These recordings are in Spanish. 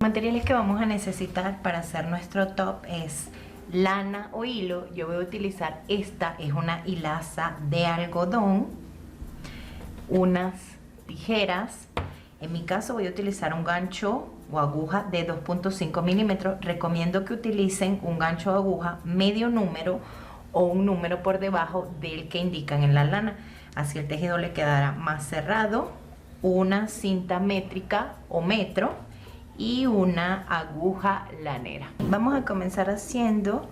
Materiales que vamos a necesitar para hacer nuestro top es lana o hilo. Yo voy a utilizar esta, es una hilaza de algodón, unas tijeras. En mi caso voy a utilizar un gancho o aguja de 2.5 milímetros. Recomiendo que utilicen un gancho o aguja medio número o un número por debajo del que indican en la lana, así el tejido le quedará más cerrado. Una cinta métrica o metro y una aguja lanera. Vamos a comenzar haciendo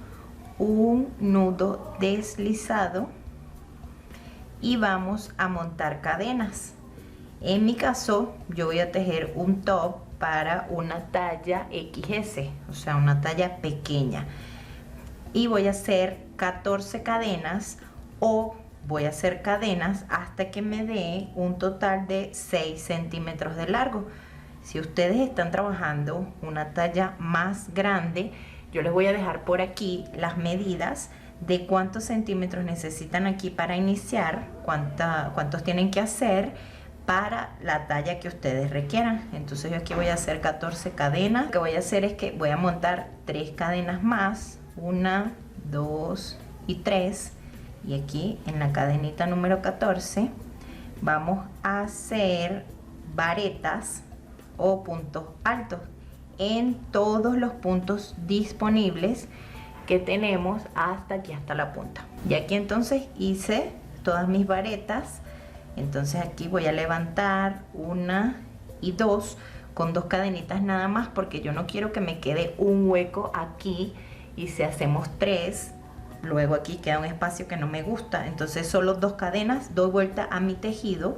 un nudo deslizado y vamos a montar cadenas. En mi caso yo voy a tejer un top para una talla XS, o sea una talla pequeña, y voy a hacer 14 cadenas o voy a hacer cadenas hasta que me dé un total de 6 centímetros de largo. Si ustedes están trabajando una talla más grande, yo les voy a dejar por aquí las medidas de cuántos centímetros necesitan aquí para iniciar, cuántos tienen que hacer para la talla que ustedes requieran. Entonces yo aquí voy a hacer 14 cadenas. Lo que voy a hacer es que voy a montar 3 cadenas más, 1, 2 y 3, y aquí en la cadenita número 14 vamos a hacer varetas o puntos altos en todos los puntos disponibles que tenemos hasta aquí, hasta la punta. Y aquí entonces hice todas mis varetas. Entonces aquí voy a levantar 1 y 2 con 2 cadenitas nada más, porque yo no quiero que me quede un hueco aquí, y si hacemos 3 luego aquí queda un espacio que no me gusta. Entonces solo 2 cadenas, doy vuelta a mi tejido,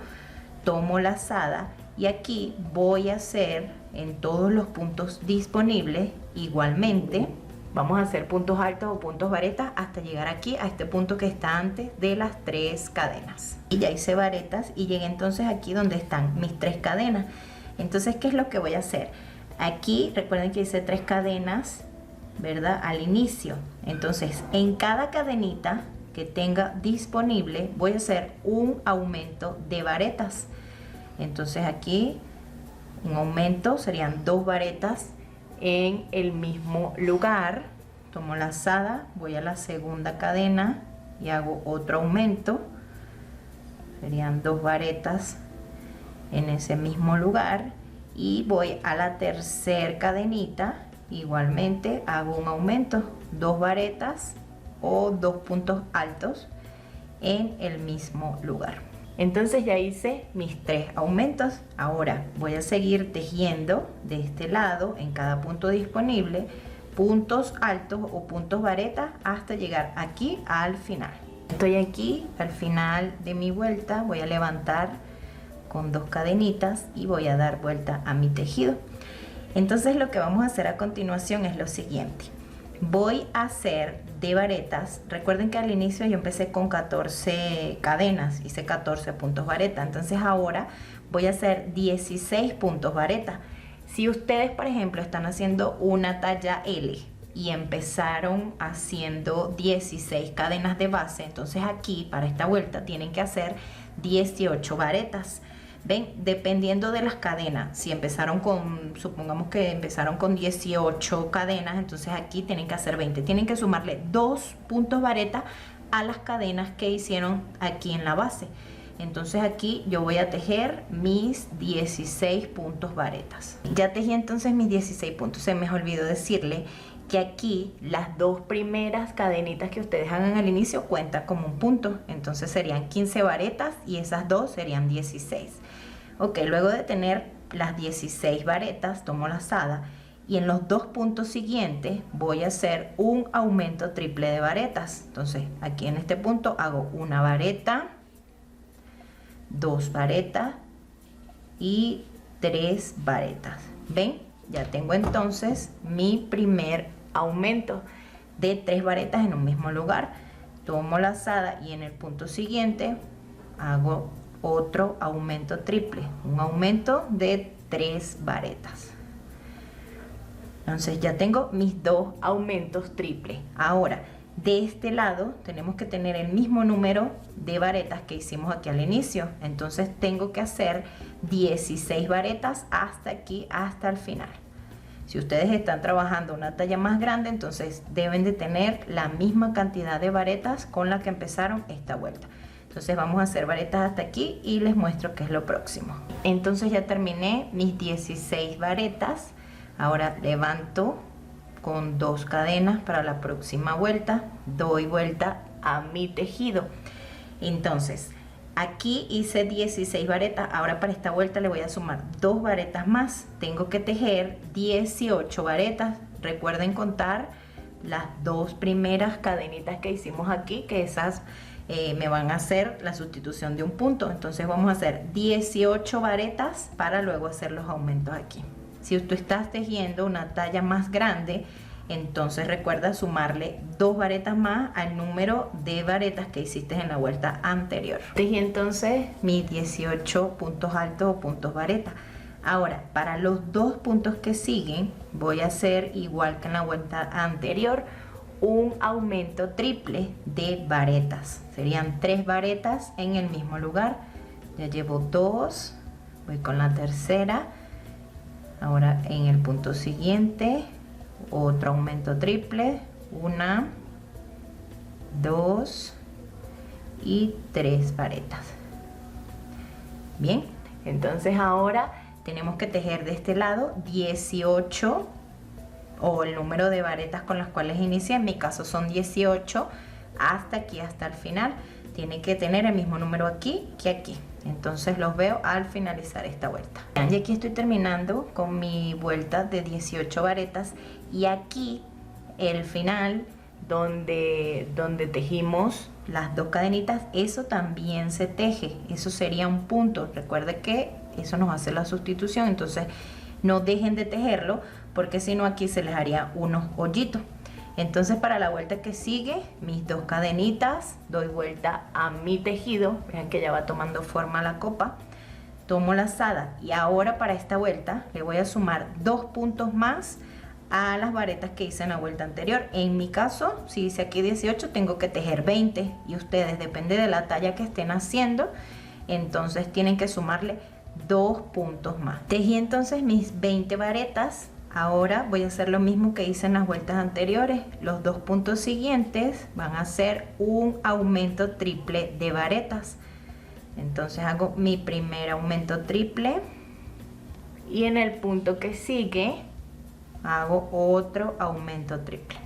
tomo lazada y aquí voy a hacer en todos los puntos disponibles igualmente. Vamos a hacer puntos altos o puntos varetas hasta llegar aquí a este punto que está antes de las 3 cadenas. Y ya hice varetas y llegué entonces aquí donde están mis 3 cadenas. Entonces, ¿qué es lo que voy a hacer? Aquí recuerden que hice 3 cadenas, ¿verdad? Al inicio. Entonces, en cada cadenita que tenga disponible voy a hacer un aumento de varetas. Entonces aquí un aumento serían 2 varetas en el mismo lugar. Tomo lazada, voy a la segunda cadena y hago otro aumento, serían 2 varetas en ese mismo lugar, y voy a la tercera cadenita, igualmente hago un aumento, 2 varetas o 2 puntos altos en el mismo lugar. Entonces ya hice mis 3 aumentos. Ahora voy a seguir tejiendo de este lado en cada punto disponible puntos altos o puntos varetas hasta llegar aquí al final. Estoy aquí al final de mi vuelta, voy a levantar con 2 cadenitas y voy a dar vuelta a mi tejido. Entonces lo que vamos a hacer a continuación es lo siguiente. Voy a hacer de varetas. Recuerden que al inicio yo empecé con 14 cadenas, hice 14 puntos vareta. Entonces ahora voy a hacer 16 puntos vareta. Si ustedes, por ejemplo, están haciendo una talla L y empezaron haciendo 16 cadenas de base, entonces aquí para esta vuelta tienen que hacer 18 varetas. Ven, dependiendo de las cadenas, si empezaron con, supongamos que empezaron con 18 cadenas, entonces aquí tienen que hacer 20, tienen que sumarle 2 puntos vareta a las cadenas que hicieron aquí en la base. Entonces aquí yo voy a tejer mis 16 puntos varetas. Ya tejí entonces mis 16 puntos. Se me olvidó decirle que aquí las 2 primeras cadenitas que ustedes hagan al inicio cuentan como un punto. Entonces serían 15 varetas y esas 2 serían 16. Ok, luego de tener las 16 varetas, tomo lazada y en los 2 puntos siguientes voy a hacer un aumento triple de varetas. Entonces aquí en este punto hago una vareta, 2 varetas y 3 varetas. ¿Ven? Ya tengo entonces mi primer aumento de 3 varetas en un mismo lugar. Tomo lazada y en el punto siguiente hago otro aumento triple, un aumento de 3 varetas. Entonces ya tengo mis 2 aumentos triple. Ahora de este lado tenemos que tener el mismo número de varetas que hicimos aquí al inicio. Entonces tengo que hacer 16 varetas hasta aquí, hasta el final. Si ustedes están trabajando una talla más grande, entonces deben de tener la misma cantidad de varetas con la que empezaron esta vuelta. Entonces vamos a hacer varetas hasta aquí y les muestro qué es lo próximo. Entonces ya terminé mis 16 varetas. Ahora levanto con 2 cadenas para la próxima vuelta, doy vuelta a mi tejido. Entonces aquí hice 16 varetas. Ahora para esta vuelta le voy a sumar 2 varetas más. Tengo que tejer 18 varetas. Recuerden contar las 2 primeras cadenitas que hicimos aquí, que esas me van a hacer la sustitución de un punto. Entonces vamos a hacer 18 varetas para luego hacer los aumentos aquí. Si tú estás tejiendo una talla más grande, entonces recuerda sumarle 2 varetas más al número de varetas que hiciste en la vuelta anterior. Tejí entonces mis 18 puntos altos o puntos vareta. Ahora para los 2 puntos que siguen voy a hacer igual que en la vuelta anterior, un aumento triple de varetas. Serían 3 varetas en el mismo lugar. Ya llevo 2, voy con la tercera. Ahora en el punto siguiente otro aumento triple, 1, 2 y 3 varetas. Bien, entonces ahora tenemos que tejer de este lado 18 o el número de varetas con las cuales inicié. En mi caso son 18 hasta aquí, hasta el final. Tiene que tener el mismo número aquí que aquí. Entonces los veo al finalizar esta vuelta. Y aquí estoy terminando con mi vuelta de 18 varetas, y aquí el final donde tejimos las 2 cadenitas, eso también se teje. Eso sería un punto. Recuerde que eso nos hace la sustitución, entonces no dejen de tejerlo, porque si no aquí se les haría unos hoyitos. Entonces para la vuelta que sigue, mis 2 cadenitas, doy vuelta a mi tejido. Vean que ya va tomando forma la copa. Tomo lazada, y ahora para esta vuelta le voy a sumar 2 puntos más a las varetas que hice en la vuelta anterior. En mi caso, si hice aquí 18, tengo que tejer 20, y ustedes, depende de la talla que estén haciendo, entonces tienen que sumarle 2 puntos más. Tejí entonces mis 20 varetas. Ahora voy a hacer lo mismo que hice en las vueltas anteriores. Los 2 puntos siguientes van a ser un aumento triple de varetas. Entonces hago mi primer aumento triple, y en el punto que sigue hago otro aumento triple.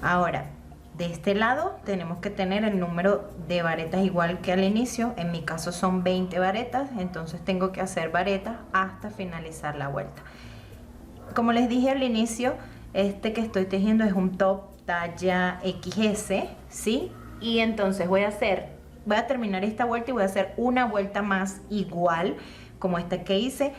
Ahora de este lado tenemos que tener el número de varetas igual que al inicio. En mi caso son 20 varetas, entonces tengo que hacer varetas hasta finalizar la vuelta. Como les dije al inicio, este que estoy tejiendo es un top talla XS, ¿sí? Y entonces voy a terminar esta vuelta y voy a hacer una vuelta más igual como esta que hice,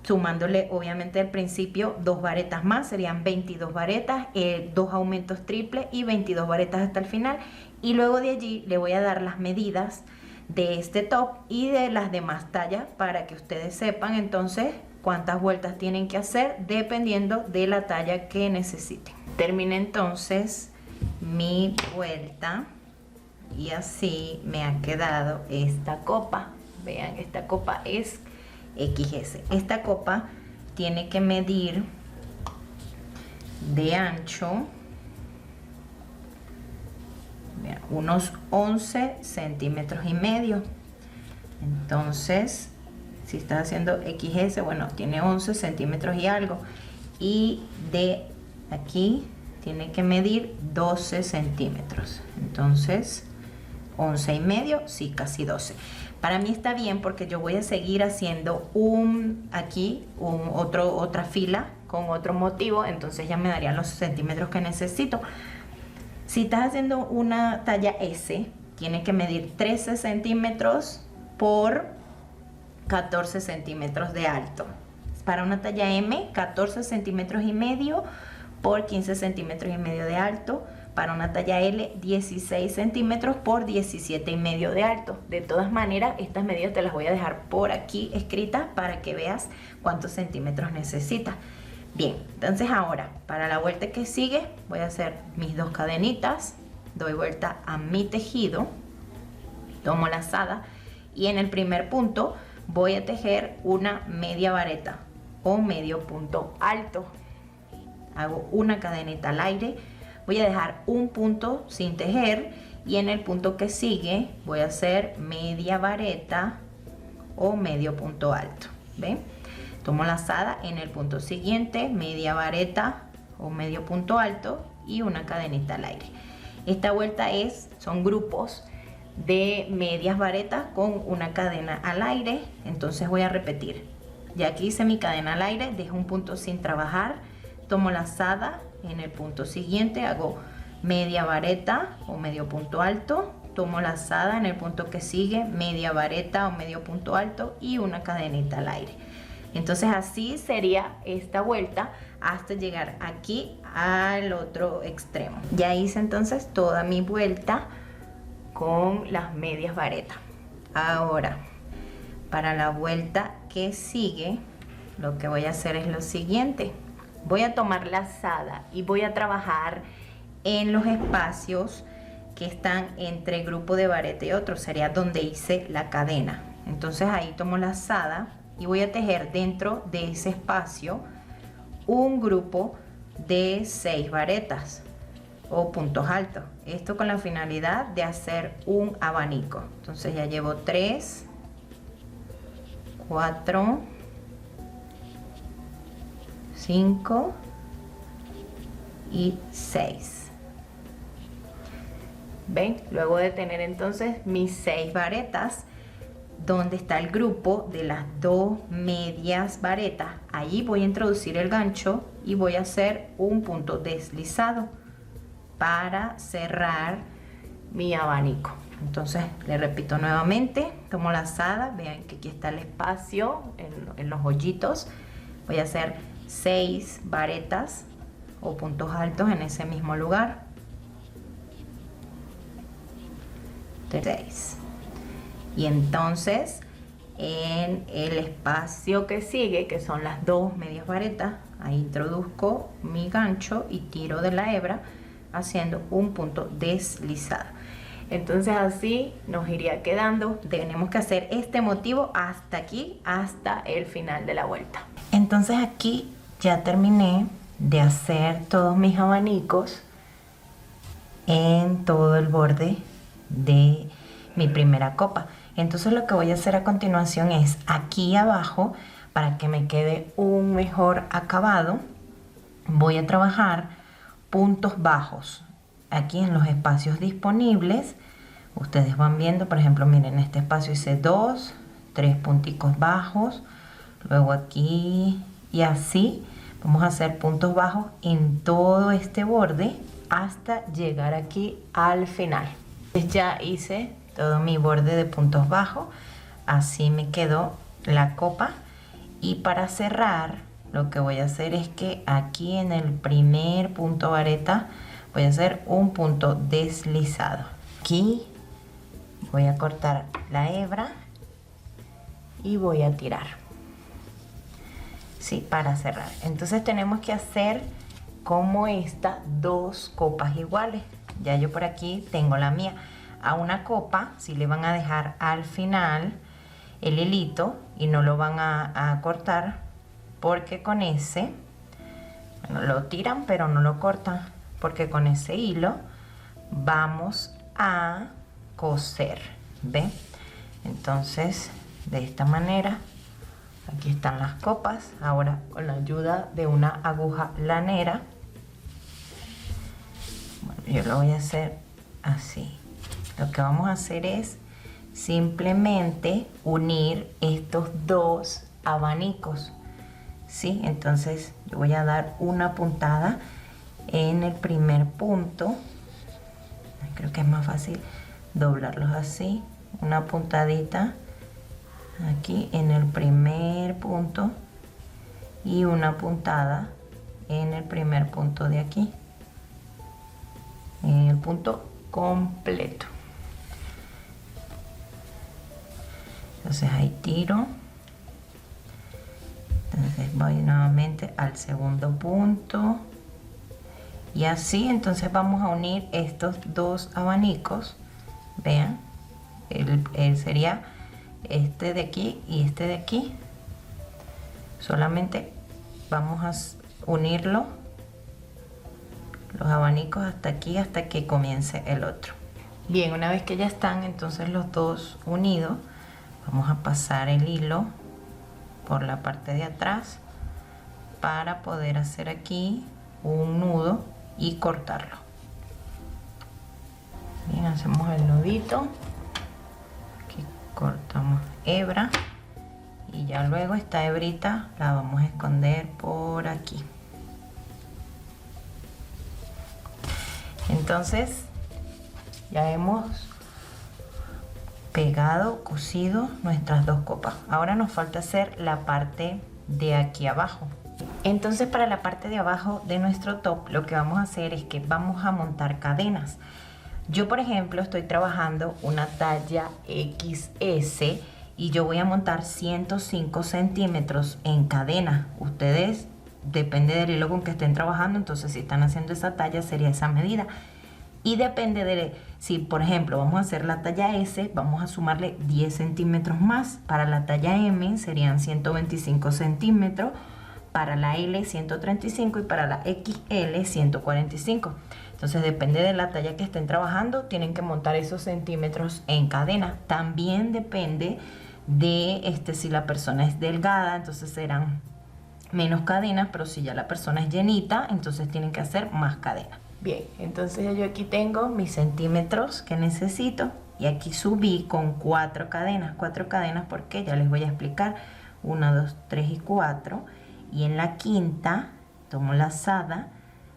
sumándole obviamente al principio 2 varetas más, serían 22 varetas, 2 aumentos triple y 22 varetas hasta el final. Y luego de allí le voy a dar las medidas de este top y de las demás tallas para que ustedes sepan entonces cuántas vueltas tienen que hacer dependiendo de la talla que necesiten. Terminé entonces mi vuelta y así me ha quedado esta copa. Vean, esta copa es XS. Esta copa tiene que medir de ancho, vean, unos 11 centímetros y medio. Entonces si estás haciendo XS, bueno, tiene 11 centímetros y algo, y de aquí tiene que medir 12 centímetros. Entonces 11 y medio, sí, casi 12. Para mí está bien porque yo voy a seguir haciendo otra fila con otro motivo, entonces ya me darían los centímetros que necesito. Si estás haciendo una talla S, tiene que medir 13 centímetros por 14 centímetros de alto. Para una talla M, 14 centímetros y medio por 15 centímetros y medio de alto. Para una talla L, 16 centímetros por 17 y medio de alto. De todas maneras, estas medidas te las voy a dejar por aquí escritas para que veas cuántos centímetros necesitas. Bien, entonces ahora para la vuelta que sigue voy a hacer mis 2 cadenitas, doy vuelta a mi tejido Tomo lazada y en el primer punto voy a tejer una media vareta o medio punto alto. Hago una cadenita al aire, voy a dejar un punto sin tejer y en el punto que sigue voy a hacer media vareta o medio punto alto. ¿Ven? Tomo lazada en el punto siguiente, media vareta o medio punto alto y una cadenita al aire. Esta vuelta son grupos de medias varetas con una cadena al aire. Entonces voy a repetir. Ya aquí hice mi cadena al aire, dejo un punto sin trabajar, tomo lazada en el punto siguiente, hago media vareta o medio punto alto, tomo lazada en el punto que sigue, media vareta o medio punto alto y una cadenita al aire. Entonces así sería esta vuelta hasta llegar aquí al otro extremo. Ya hice entonces toda mi vuelta con las medias varetas. Ahora, para la vuelta que sigue, lo que voy a hacer es lo siguiente. Voy a tomar lazada y voy a trabajar en los espacios que están entre el grupo de vareta y otro. Sería donde hice la cadena. Entonces ahí tomo lazada y voy a tejer dentro de ese espacio un grupo de 6 varetas o puntos altos. Esto con la finalidad de hacer un abanico. Entonces ya llevo 3, 4, 5 y 6. ¿Ven? Luego de tener entonces mis 6 varetas, donde está el grupo de las 2 medias varetas, allí voy a introducir el gancho y voy a hacer un punto deslizado para cerrar mi abanico. Entonces le repito nuevamente, tomo lazada, vean que aquí está el espacio en los hoyitos. Voy a hacer 6 varetas o puntos altos en ese mismo lugar. 6. Y entonces en el espacio que sigue, que son las 2 medias varetas, ahí introduzco mi gancho y tiro de la hebra haciendo un punto deslizado. Entonces así nos iría quedando. Tenemos que hacer este motivo hasta aquí, hasta el final de la vuelta. Entonces aquí ya terminé de hacer todos mis abanicos en todo el borde de mi primera copa. Entonces lo que voy a hacer a continuación es aquí abajo, para que me quede un mejor acabado, voy a trabajar puntos bajos aquí en los espacios disponibles. Ustedes van viendo, por ejemplo, miren, en este espacio hice 2, 3 punticos bajos, luego aquí y así vamos a hacer puntos bajos en todo este borde hasta llegar aquí al final. Ya hice todo mi borde de puntos bajos, así me quedó la copa. Y para cerrar, lo que voy a hacer es que aquí en el primer punto vareta voy a hacer un punto deslizado. Aquí voy a cortar la hebra y voy a tirar, sí, para cerrar. Entonces tenemos que hacer como estas 2 copas iguales. Ya yo por aquí tengo la mía. A una copa si le van a dejar al final el hilito y no lo van a cortar, porque con ese, bueno, lo tiran pero no lo cortan, porque con ese hilo vamos a coser. ¿Ven? Entonces de esta manera, aquí están las copas. Ahora con la ayuda de una aguja lanera, bueno, yo lo voy a hacer así. Lo que vamos a hacer es simplemente unir estos 2 abanicos, ¿sí? Entonces yo voy a dar una puntada en el primer punto. Creo que es más fácil doblarlos así. Una puntadita aquí en el primer punto y una puntada en el primer punto de aquí, en el punto completo. Entonces ahí tiro, entonces voy nuevamente al segundo punto y así. Entonces vamos a unir estos 2 abanicos, vean, Sería este de aquí y este de aquí. Solamente vamos a unirlo, los abanicos hasta aquí, hasta que comience el otro. Bien, una vez que ya están entonces los dos unidos, vamos a pasar el hilo por la parte de atrás para poder hacer aquí un nudo y cortarlo. Bien, hacemos el nudito, aquí cortamos hebra y ya luego esta hebrita la vamos a esconder por aquí. Entonces ya hemos pegado, cosido nuestras dos copas. Ahora nos falta hacer la parte de aquí abajo. Entonces para la parte de abajo de nuestro top lo que vamos a hacer es que vamos a montar cadenas. Yo por ejemplo estoy trabajando una talla XS y yo voy a montar 105 centímetros en cadena. Ustedes, depende del hilo con que estén trabajando, entonces si están haciendo esa talla sería esa medida. Y depende de si, por ejemplo, vamos a hacer la talla S, vamos a sumarle 10 centímetros más. Para la talla M serían 125 centímetros, para la L 135 y para la XL 145. Entonces depende de la talla que estén trabajando, tienen que montar esos centímetros en cadena. También depende de si la persona es delgada, entonces serán menos cadenas, pero si ya la persona es llenita, entonces tienen que hacer más cadenas. Bien, entonces yo aquí tengo mis centímetros que necesito y aquí subí con 4 cadenas porque ya les voy a explicar 1, 2, 3 y 4, y en la quinta tomo lazada,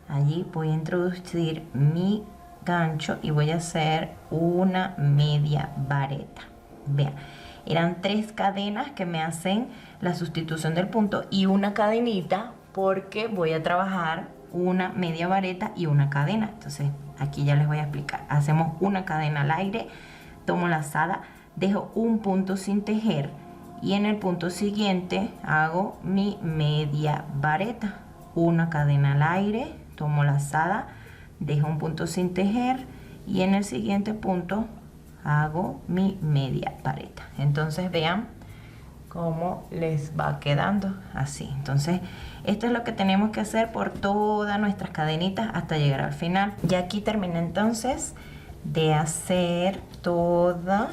allí voy a introducir mi gancho y voy a hacer una media vareta. Vean, eran 3 cadenas que me hacen la sustitución del punto y una cadenita porque voy a trabajar una media vareta y una cadena. Entonces aquí ya les voy a explicar. Hacemos una cadena al aire, tomo lazada, dejo un punto sin tejer y en el punto siguiente hago mi media vareta, una cadena al aire, tomo lazada, dejo un punto sin tejer y en el siguiente punto hago mi media vareta. Entonces vean cómo les va quedando así. Entonces esto es lo que tenemos que hacer por todas nuestras cadenitas hasta llegar al final. Ya aquí terminé entonces de hacer toda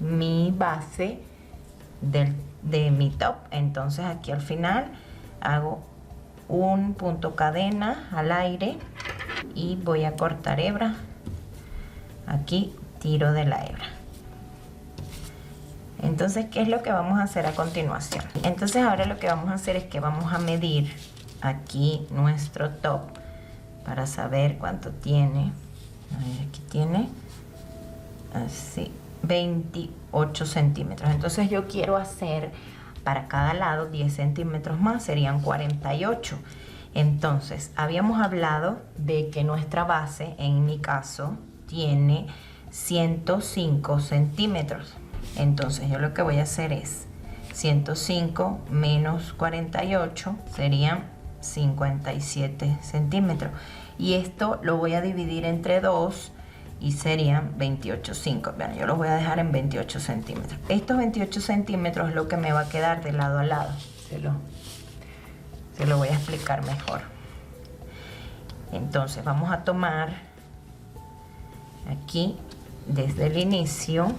mi base de mi top. Entonces aquí al final hago un punto cadena al aire y voy a cortar hebra. Aquí tiro de la hebra. Entonces, ¿qué es lo que vamos a hacer a continuación? Entonces ahora lo que vamos a hacer es que vamos a medir aquí nuestro top para saber cuánto tiene. A ver, aquí tiene así 28 centímetros. Entonces yo quiero hacer para cada lado 10 centímetros más, serían 48. Entonces habíamos hablado de que nuestra base, en mi caso, tiene 105 centímetros. Entonces yo lo que voy a hacer es 105 menos 48 serían 57 centímetros. Y esto lo voy a dividir entre 2 y serían 28,5. Bueno, yo los voy a dejar en 28 centímetros. Estos 28 centímetros es lo que me va a quedar de lado a lado. Se lo voy a explicar mejor. Entonces vamos a tomar aquí desde el inicio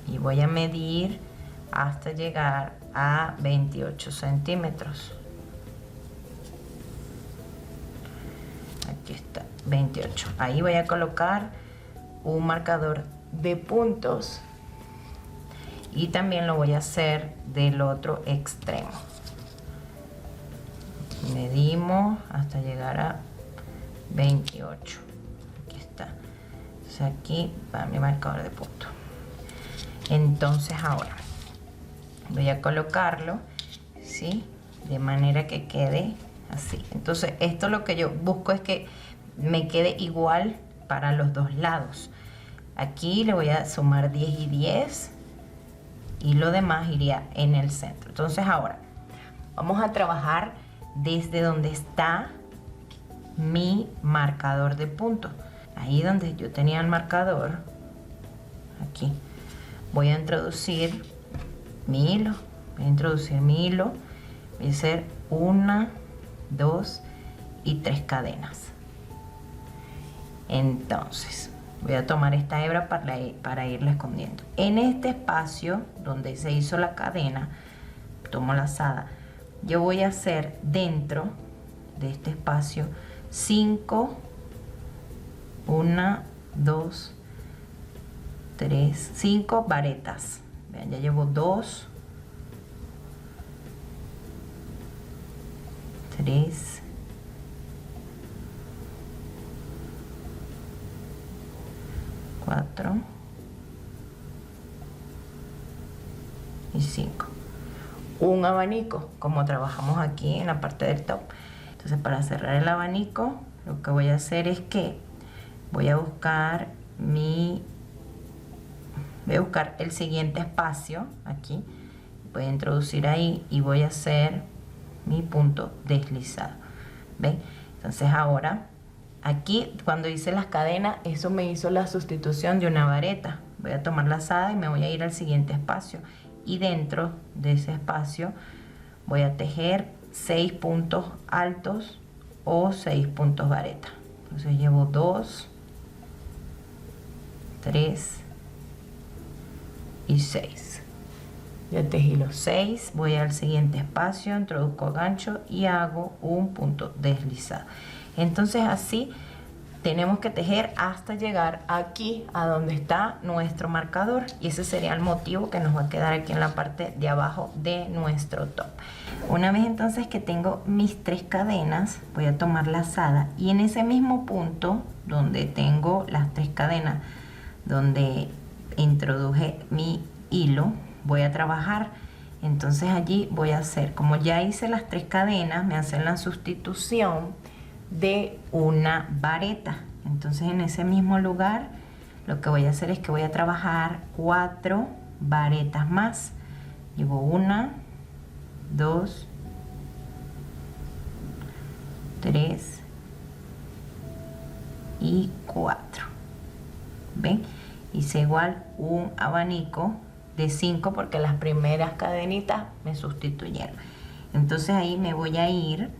y voy a medir hasta llegar a 28 centímetros. Aquí está, 28. Ahí voy a colocar un marcador de puntos y también lo voy a hacer del otro extremo. Medimos hasta llegar a 28. Aquí está. Entonces aquí va mi marcador de puntos. Entonces ahora voy a colocarlo, ¿sí? De manera que quede así. Entonces esto lo que yo busco es que me quede igual para los dos lados. Aquí le voy a sumar 10 y 10 y lo demás iría en el centro. Entonces ahora vamos a trabajar desde donde está mi marcador de puntos. Ahí donde yo tenía el marcador, aquí voy a introducir mi hilo. Voy a hacer 1, 2 y 3 cadenas. Entonces voy a tomar esta hebra para irla escondiendo. En este espacio donde se hizo la cadena, tomo lazada, yo voy a hacer dentro de este espacio 5, 1, 2, 3, 5 varetas. Vean, ya llevo 2, 3, 4 y 5. Un abanico, como trabajamos aquí en la parte del top. Entonces, para cerrar el abanico, lo que voy a hacer es que voy a buscar el siguiente espacio aquí, voy a introducir ahí y voy a hacer mi punto deslizado. ¿Ven? Entonces ahora aquí, cuando hice las cadenas, eso me hizo la sustitución de una vareta. Voy a tomar lazada y me voy a ir al siguiente espacio, y dentro de ese espacio voy a tejer 6 puntos altos o 6 puntos vareta. Entonces llevo 2, 3 y 6. Ya tejí los 6, voy al siguiente espacio, introduzco gancho y hago un punto deslizado. Entonces así tenemos que tejer hasta llegar aquí a donde está nuestro marcador, y ese sería el motivo que nos va a quedar aquí en la parte de abajo de nuestro top. Una vez entonces que tengo mis 3 cadenas, voy a tomar lazada, y en ese mismo punto donde tengo las 3 cadenas, donde introduje mi hilo, voy a trabajar. Entonces allí voy a hacer, como ya hice las 3 cadenas, me hacen la sustitución de una vareta. Entonces en ese mismo lugar lo que voy a hacer es que voy a trabajar 4 varetas más. Llevo 1, 2, 3 y 4. ¿Ven? Hice igual un abanico de 5 porque las primeras cadenitas me sustituyeron. Entonces ahí me voy a ir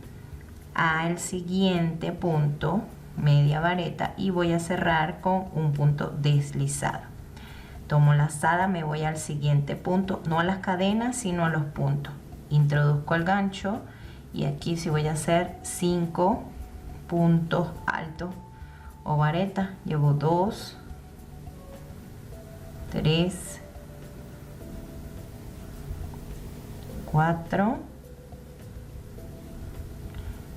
al siguiente punto, media vareta, y voy a cerrar con un punto deslizado. Tomo lazada, me voy al siguiente punto, no a las cadenas sino a los puntos, introduzco el gancho, y aquí sí voy a hacer 5 puntos altos o vareta. Llevo 2, 3, 4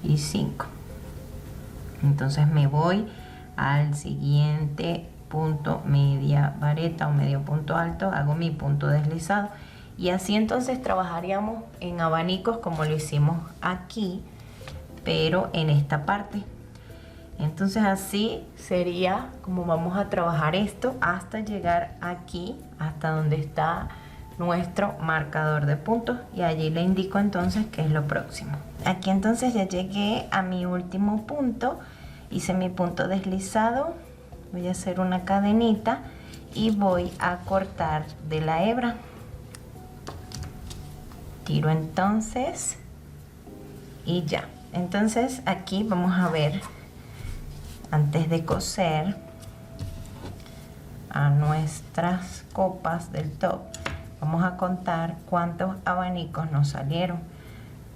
y 5. Entonces me voy al siguiente punto, media vareta o medio punto alto, hago mi punto deslizado, y así entonces trabajaríamos en abanicos como lo hicimos aquí, pero en esta parte. Entonces así sería como vamos a trabajar esto hasta llegar aquí, hasta donde está nuestro marcador de puntos, y allí le indico entonces qué es lo próximo. Aquí entonces ya llegué a mi último punto, hice mi punto deslizado, voy a hacer una cadenita y voy a cortar de la hebra. Tiro entonces y ya. Entonces aquí vamos a ver, antes de coser a nuestras copas del top, vamos a contar cuántos abanicos nos salieron.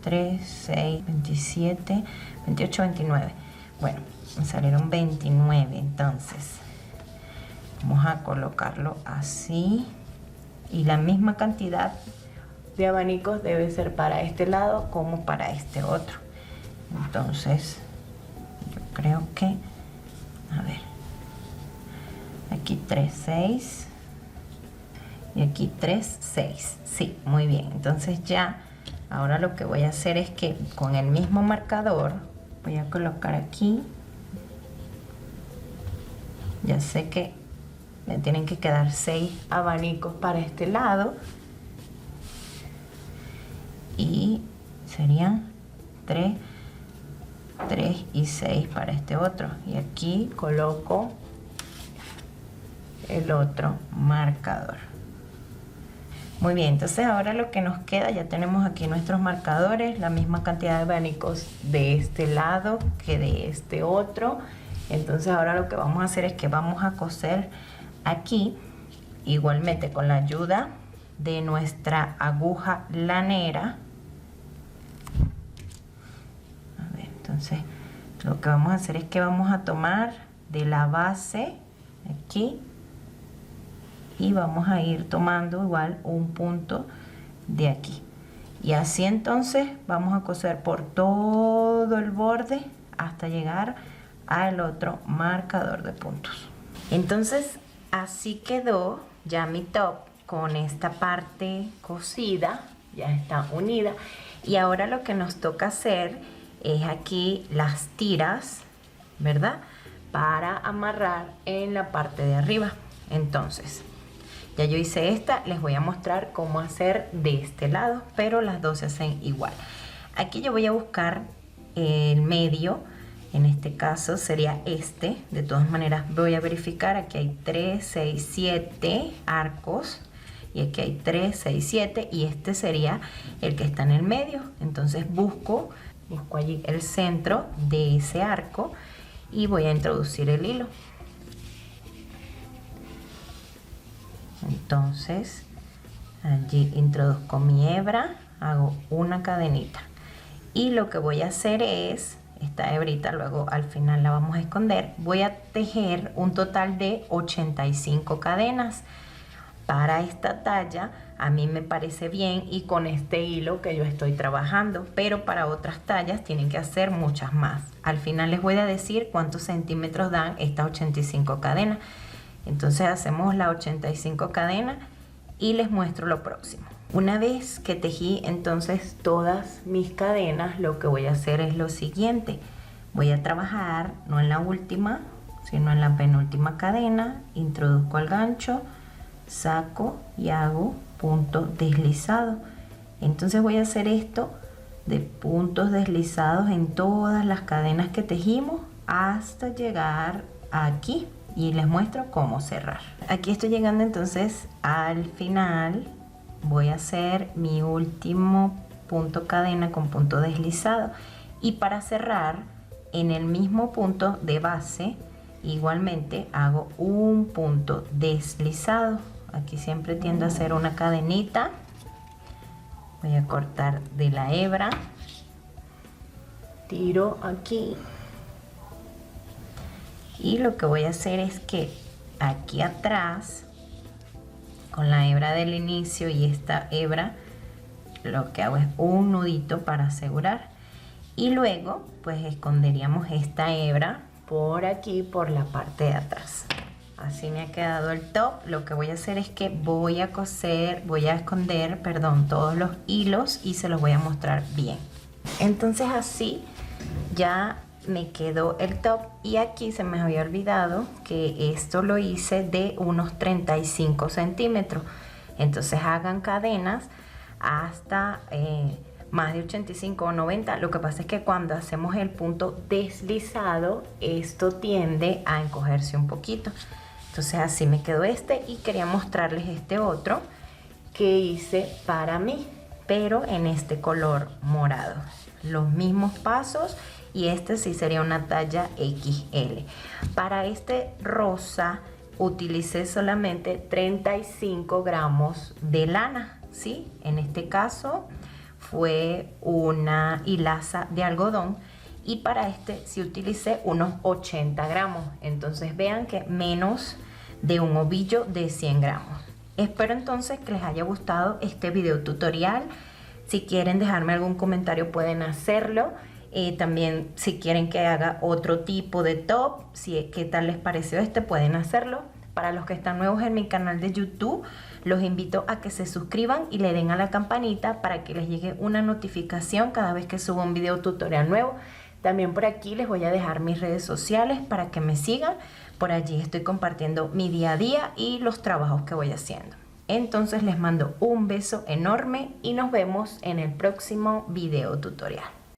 3, 6, 27, 28, 29. Bueno, me salieron 29. Entonces vamos a colocarlo así, y la misma cantidad de abanicos debe ser para este lado como para este otro. Entonces yo creo que, a ver, aquí 3, 6 y aquí 3, 6. Sí, muy bien. Entonces ya, ahora lo que voy a hacer es que con el mismo marcador voy a colocar aquí. Ya sé que me tienen que quedar 6 abanicos para este lado, y serían 3, 3 y 6 para este otro, y aquí coloco el otro marcador. Muy bien, entonces ahora lo que nos queda, ya tenemos aquí nuestros marcadores, la misma cantidad de abanicos de este lado que de este otro. Entonces ahora lo que vamos a hacer es que vamos a coser aquí, igualmente con la ayuda de nuestra aguja lanera. A ver, entonces lo que vamos a hacer es que vamos a tomar de la base aquí y vamos a ir tomando igual un punto de aquí, y así entonces vamos a coser por todo el borde hasta llegar al otro marcador de puntos. Entonces así quedó ya mi top con esta parte cosida, ya está unida, y ahora lo que nos toca hacer es aquí las tiras, ¿verdad?, para amarrar en la parte de arriba. Entonces ya yo hice esta, les voy a mostrar cómo hacer de este lado, pero las dos se hacen igual. Aquí yo voy a buscar el medio, en este caso sería este. De todas maneras voy a verificar, aquí hay 3, 6, 7 arcos, y aquí hay 3, 6, 7, y este sería el que está en el medio. Entonces busco allí el centro de ese arco y voy a introducir el hilo. Entonces allí introduzco mi hebra, hago una cadenita, y lo que voy a hacer es, esta hebrita luego al final la vamos a esconder, voy a tejer un total de 85 cadenas. Para esta talla a mí me parece bien y con este hilo que yo estoy trabajando, pero para otras tallas tienen que hacer muchas más. Al final les voy a decir cuántos centímetros dan estas 85 cadenas. Entonces hacemos las 85 cadenas y les muestro lo próximo. Una vez que tejí entonces todas mis cadenas, lo que voy a hacer es lo siguiente. Voy a trabajar no en la última, sino en la penúltima cadena. Introduzco el gancho, saco y hago punto deslizado. Entonces voy a hacer esto de puntos deslizados en todas las cadenas que tejimos hasta llegar aquí, y les muestro cómo cerrar. Aquí estoy llegando entonces al final. Voy a hacer mi último punto cadena con punto deslizado, y para cerrar en el mismo punto de base igualmente hago un punto deslizado. Aquí siempre tiendo a hacer una cadenita. Voy a cortar de la hebra, tiro aquí, y lo que voy a hacer es que aquí atrás con la hebra del inicio y esta hebra lo que hago es un nudito para asegurar, y luego pues esconderíamos esta hebra por aquí, por la parte de atrás. Así me ha quedado el top. Lo que voy a hacer es que voy a esconder, perdón, todos los hilos y se los voy a mostrar bien. Entonces así ya me quedó el top, y aquí se me había olvidado que esto lo hice de unos 35 centímetros. Entonces hagan cadenas hasta más de 85 o 90. Lo que pasa es que cuando hacemos el punto deslizado, esto tiende a encogerse un poquito. Entonces así me quedó este, y quería mostrarles este otro que hice para mí, pero en este color morado. Los mismos pasos, y este sí sería una talla XL. Para este rosa utilicé solamente 35 gramos de lana, ¿sí? En este caso fue una hilaza de algodón, y para este sí utilicé unos 80 gramos. Entonces vean que menos de un ovillo de 100 gramos. Espero entonces que les haya gustado este video tutorial. Si quieren dejarme algún comentario pueden hacerlo. También si quieren que haga otro tipo de top, qué tal les pareció este, pueden hacerlo. Para los que están nuevos en mi canal de YouTube, los invito a que se suscriban y le den a la campanita para que les llegue una notificación cada vez que subo un video tutorial nuevo. También por aquí les voy a dejar mis redes sociales para que me sigan. Por allí estoy compartiendo mi día a día y los trabajos que voy haciendo. Entonces les mando un beso enorme y nos vemos en el próximo video tutorial.